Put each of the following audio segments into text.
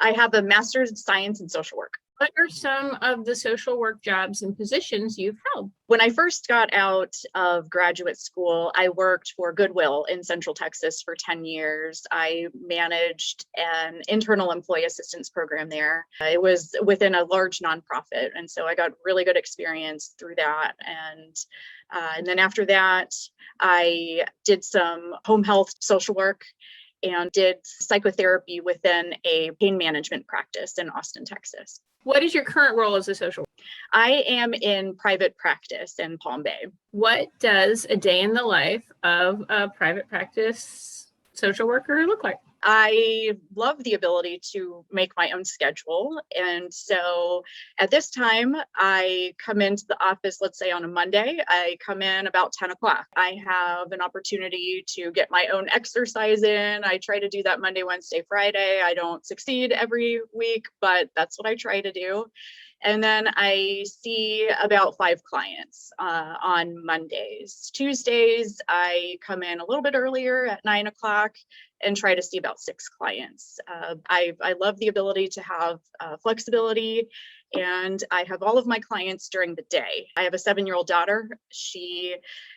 I have a master's in science and social work. What are some of the social work jobs and positions you've held? When I first got out of graduate school, I worked for Goodwill in Central Texas for 10 years. I managed an internal employee assistance program there. It was within a large nonprofit, and so I got really good experience through that. And then after that, I did some home health social work and did psychotherapy within a pain management practice in Austin, Texas. What is your current role as a social worker? I am in private practice in Palm Bay. What does a day in the life of a private practice social worker look like? I love the ability to make my own schedule. And so at this time, I come into the office, let's say on a Monday, I come in about 10 o'clock. I have an opportunity to get my own exercise in. I try to do that Monday, Wednesday, Friday. I don't succeed every week, but that's what I try to do. And then I see about 5 clients on Mondays. Tuesdays, I come in a little bit earlier at 9 o'clock and try to see about 6 clients. I love the ability to have flexibility, and I have all of my clients during the day. I have a 7-year-old daughter. She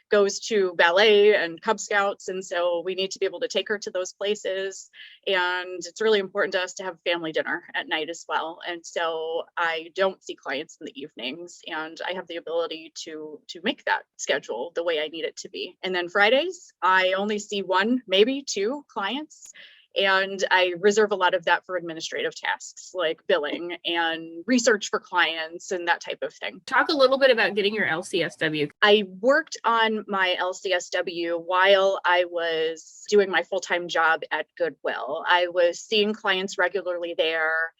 goes to ballet and Cub Scouts, and so we need to be able to take her to those places. And it's really important to us to have family dinner at night as well. And so I don't see clients in the evenings, and I have the ability to make that schedule the way I need it to be. And then Fridays, I only see 1, maybe 2 clients. And I reserve a lot of that for administrative tasks like billing and research for clients and that type of thing. Talk a little bit about getting your LCSW. I worked on my LCSW while I was doing my full-time job at Goodwill. I was seeing clients regularly there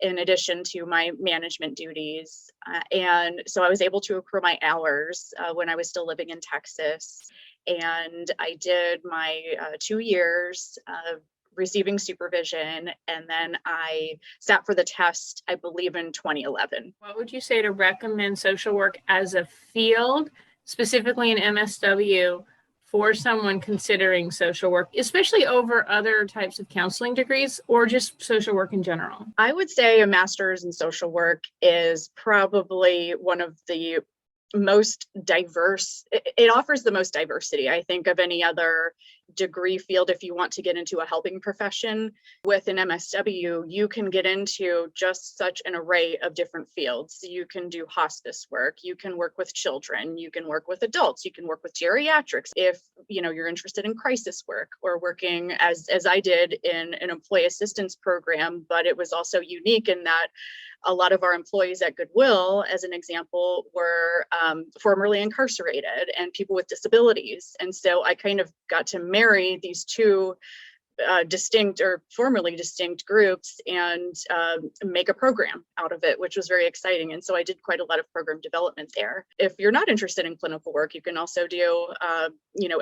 in addition to my management duties. And so I was able to accrue my hours when I was still living in Texas. And I did my 2 years of receiving supervision, and then I sat for the test, I believe, in 2011. What would you say to recommend social work as a field, specifically in MSW, for someone considering social work, especially over other types of counseling degrees or just social work in general? I would say a master's in social work is probably one of the most diverse. It offers the most diversity, I think, of any other degree field. If you want to get into a helping profession with an MSW, you can get into just such an array of different fields. You can do hospice work, you can work with children, you can work with adults, you can work with geriatrics. If you're interested in crisis work or working as I did in an employee assistance program, but it was also unique in that a lot of our employees at Goodwill, as an example, were formerly incarcerated and people with disabilities. And so I kind of got to marry these two distinct or formerly distinct groups and make a program out of it, which was very exciting. And so I did quite a lot of program development there. If you're not interested in clinical work, you can also do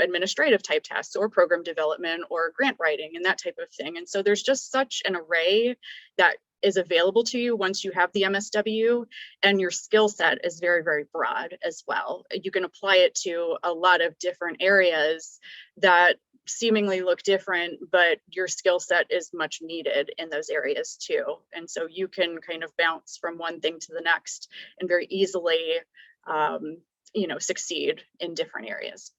administrative type tasks or program development or grant writing and that type of thing. And so there's just such an array that is available to you once you have the MSW, and your skill set is very, very broad as well. You can apply it to a lot of different areas that seemingly look different, but your skill set is much needed in those areas too. And so you can kind of bounce from one thing to the next and very easily, succeed in different areas.